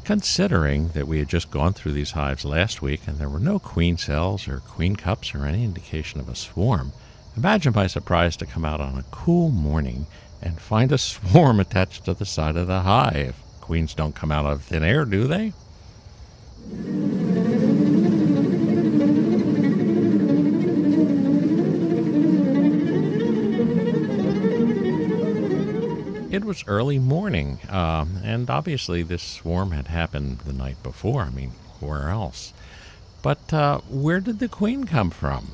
Considering that we had just gone through these hives last week and there were no queen cells or queen cups or any indication of a swarm, imagine my surprise to come out on a cool morning and find a swarm attached to the side of the hive. Queens don't come out of thin air, do they? It was early morning, and obviously this swarm had happened the night before. I mean, where else? But where did the queen come from?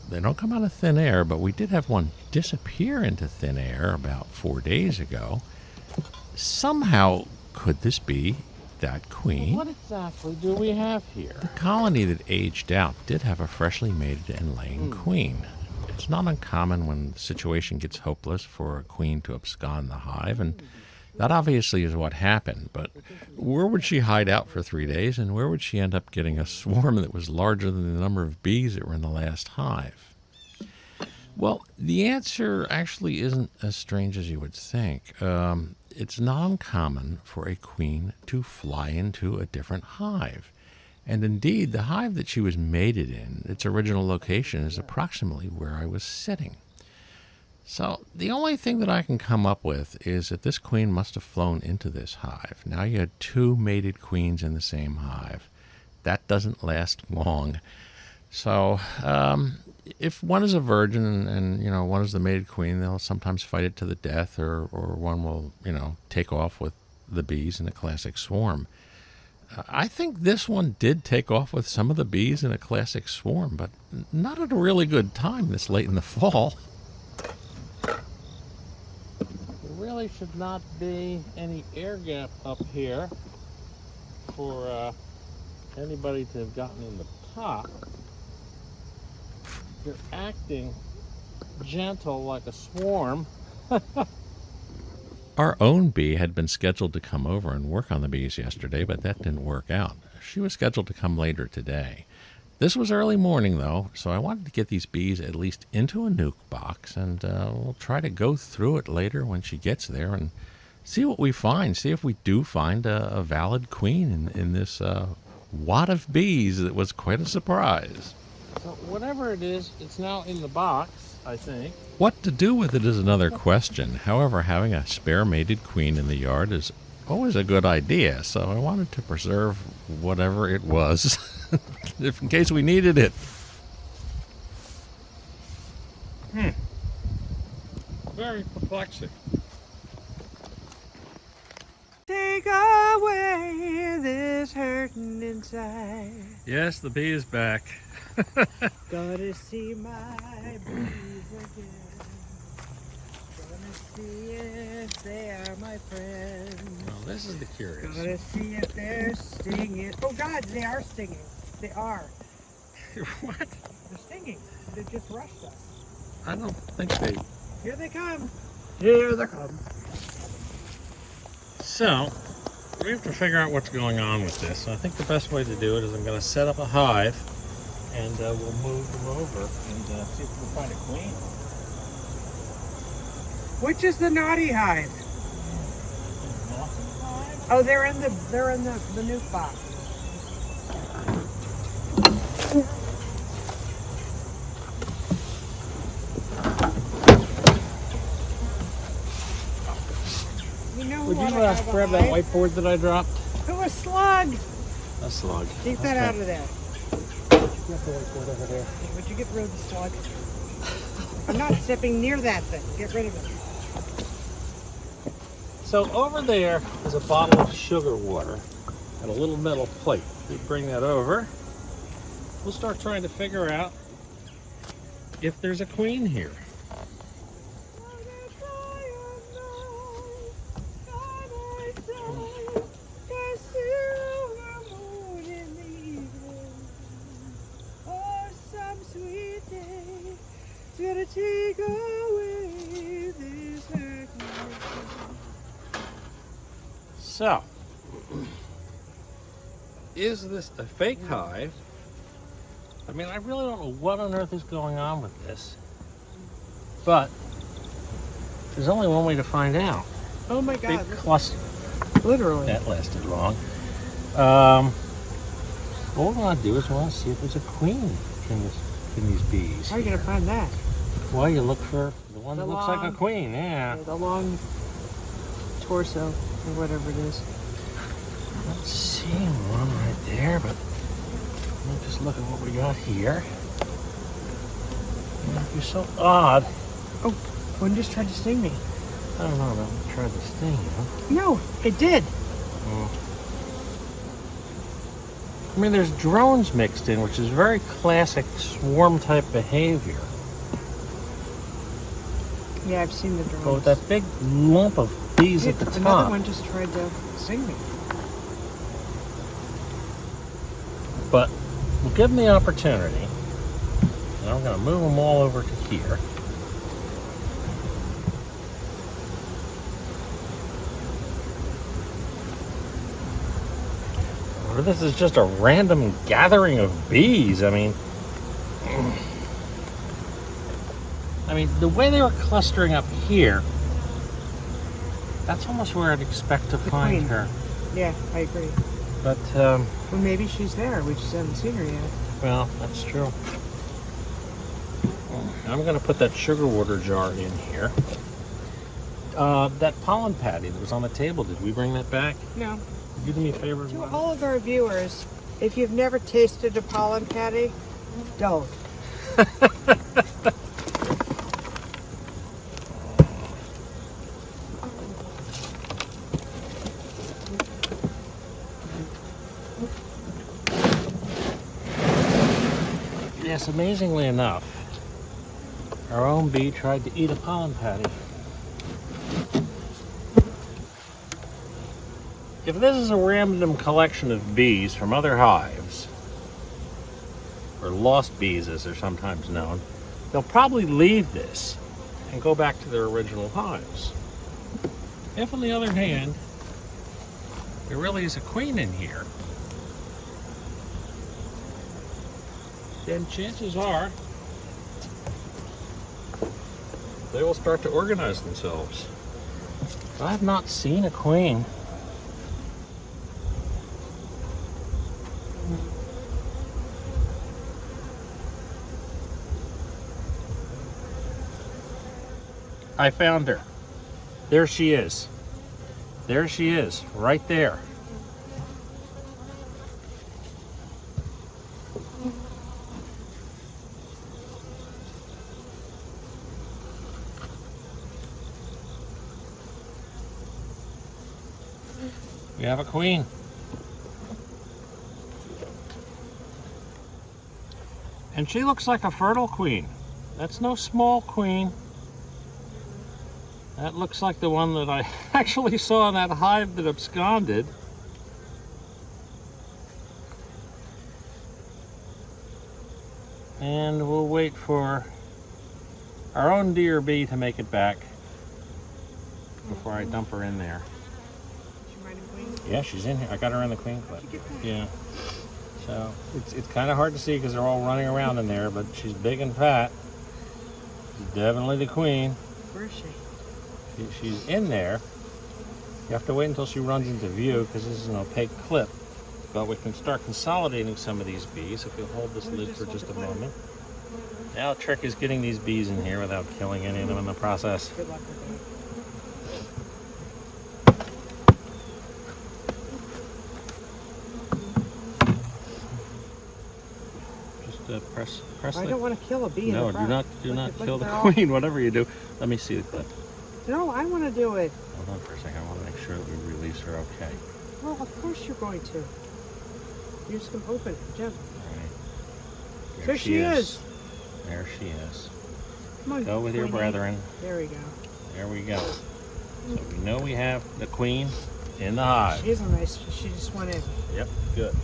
They don't come out of thin air, but we did have one disappear into thin air about 4 days ago. Somehow, could this be that queen? What exactly do we have here? The colony that aged out did have a freshly mated and laying queen. It's not uncommon when the situation gets hopeless for a queen to abscond the hive, and that obviously is what happened. But where would she hide out for 3 days, and where would she end up getting a swarm that was larger than the number of bees that were in the last hive? Well, the answer actually isn't as strange as you would think. It's not uncommon for a queen to fly into a different hive. And indeed, the hive that she was mated in, its original location, is approximately where I was sitting. So the only thing that I can come up with is that this queen must have flown into this hive. Now you had 2 mated queens in the same hive. That doesn't last long. So if one is a virgin and one is the mated queen, they'll sometimes fight it to the death, or one will, take off with the bees in a classic swarm. I think this one did take off with some of the bees in a classic swarm, but not at a really good time this late in the fall. There really should not be any air gap up here for anybody to have gotten in the top. You're acting gentle like a swarm. Our own bee had been scheduled to come over and work on the bees yesterday, but that didn't work out. She was scheduled to come later today. This was early morning, though, so I wanted to get these bees at least into a nuke box, and we'll try to go through it later when she gets there and see what we find, see if we do find a valid queen in this wad of bees that was quite a surprise. So whatever it is, it's now in the box, I think. What to do with it is another question. However, having a spare mated queen in the yard is always a good idea, so I wanted to preserve whatever it was if in case we needed it. Very perplexing. Take away this hurting inside. Yes, the bee is back. Gotta see my bees again. Gonna see if they are my friends. Well, this is the curious. Gotta see if they're stinging. Oh God, they are stinging. They are. What? They're stinging. They just rushed us. I don't think they... Here they come. Here they come. So, we have to figure out what's going on with this. So I think the best way to do it is I'm going to set up a hive, and we'll move them over and see if we can find a queen. Which is the naughty hive? Oh, they're in the nuke box. You know Would you what grab that whiteboard that I dropped? Oh, a slug! A slug. Keep that out of there. Get the whiteboard over there. Would you get rid of the slug? I'm not stepping near that thing. Get rid of it. So over there is a bottle of sugar water and a little metal plate. We bring that over. We'll start trying to figure out if there's a queen here. Gonna take away this hurt. So, is this a fake hive? I mean, I really don't know what on earth is going on with this, but there's only one way to find out. Oh my God! Big cluster. Literally. That lasted long. What we want to do is we want to see if there's a queen in these bees. How are you going to find that? Well, you look for the one The that looks like a long- queen, yeah. The long torso or whatever it is. I don't see one right there, but let me just look at what we got here. You're so odd. Oh, one just tried to sting me. I don't know about what tried to sting you. No, it did. I mean, there's drones mixed in, which is very classic swarm type behavior. Yeah, I've seen the drones. But with that big lump of bees at the top. Another one just tried to sting me. But we'll give them the opportunity. And I'm going to move them all over to here. Or this is just a random gathering of bees. I mean, the way they were clustering up here, that's almost where I'd expect to find queen. her. Yeah, I agree. But, Well, maybe she's there. We just haven't seen her yet. well, that's true. I'm going to put that sugar water jar in here. That pollen patty that was on the table, did we bring that back? No. You do me a favor? To all of our viewers, if you've never tasted a pollen patty, don't. Yes, amazingly enough, our own bee tried to eat a pollen patty. If this is a random collection of bees from other hives, or lost bees as they're sometimes known, they'll probably leave this and go back to their original hives. If, on the other hand, there really is a queen in here, then chances are they will start to organize themselves. I have not seen a queen. I found her. There she is. There she is, right there. We have a queen. And she looks like a fertile queen. That's no small queen. That looks like the one that I actually saw in that hive that absconded. And we'll wait for our own dear bee to make it back before I dump her in there. She might have queen. Yeah, she's in here. I got her in the queen clip. How'd you get that? Yeah. So it's kind of hard to see because they're all running around in there, but she's big and fat. She's definitely the queen. Where is she? She's in there. You have to wait until she runs into view because this is an opaque clip. But we can start consolidating some of these bees if you'll hold this lid for just a moment. Now the trick is getting these bees in here without killing any of them in the process. Good luck with Just press that. I the... don't want to kill a bee in No, the front. do not Look kill at the they're all- queen, whatever you do. Let me see the clip. No, I want to do it. Hold on for a second. I want to make sure that we release her okay. Well, of course you're going to. You're just going to open it, gentle. All right. There she is. There she is. Come on, Go with your queenie. brethren. There we go. There we go. So we know we have the queen in the hive. She's a nice. She just went in. Yep, good.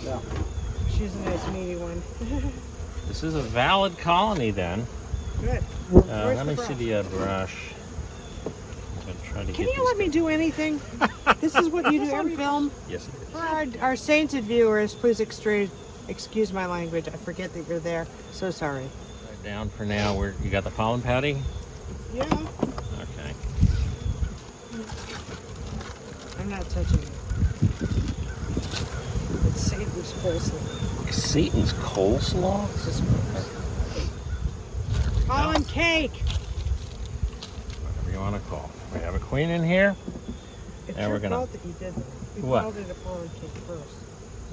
So she's a nice meaty one. This is a valid colony then. Good. Let me see the brush. I'm gonna try to Can get you let me do anything? This is what you do every film. Yes, it is. For our sainted viewers, please excuse my language. I forget that you're there. So sorry. Right down for now. You got the pollen patty? Yeah. Okay. I'm not touching it. Satan's coleslaw. Satan's coleslaw? Pollen cake. Whatever you want to call it. We have a queen in here. It's And your we're gonna- fault that you did that. You What? called it a pollen cake first.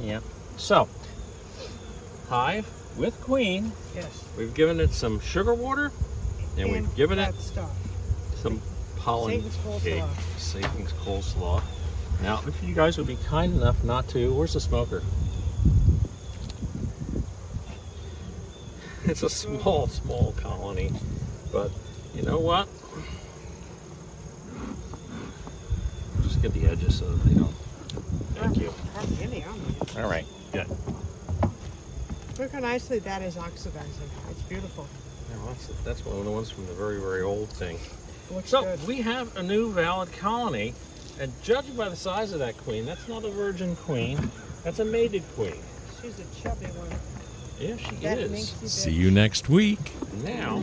Yeah. So, hive with queen. Yes. We've given it some sugar water, and we've given it that stuff. some pollen Satan's coleslaw. cake. Satan's coleslaw. Now, if you guys would be kind enough not to, where's the smoker? It's a small colony, but you know what? Just get the edges so that they don't. Thank you. All right, good. Look how nicely that is oxidizing. It's beautiful. Yeah, that's one of the ones from the very, very old thing. It looks So good. we have a new valid colony, and judging by the size of that queen, that's not a virgin queen. That's a mated queen. She's a chubby one. Yeah, she That is. minxy See bitch. you next week. Now,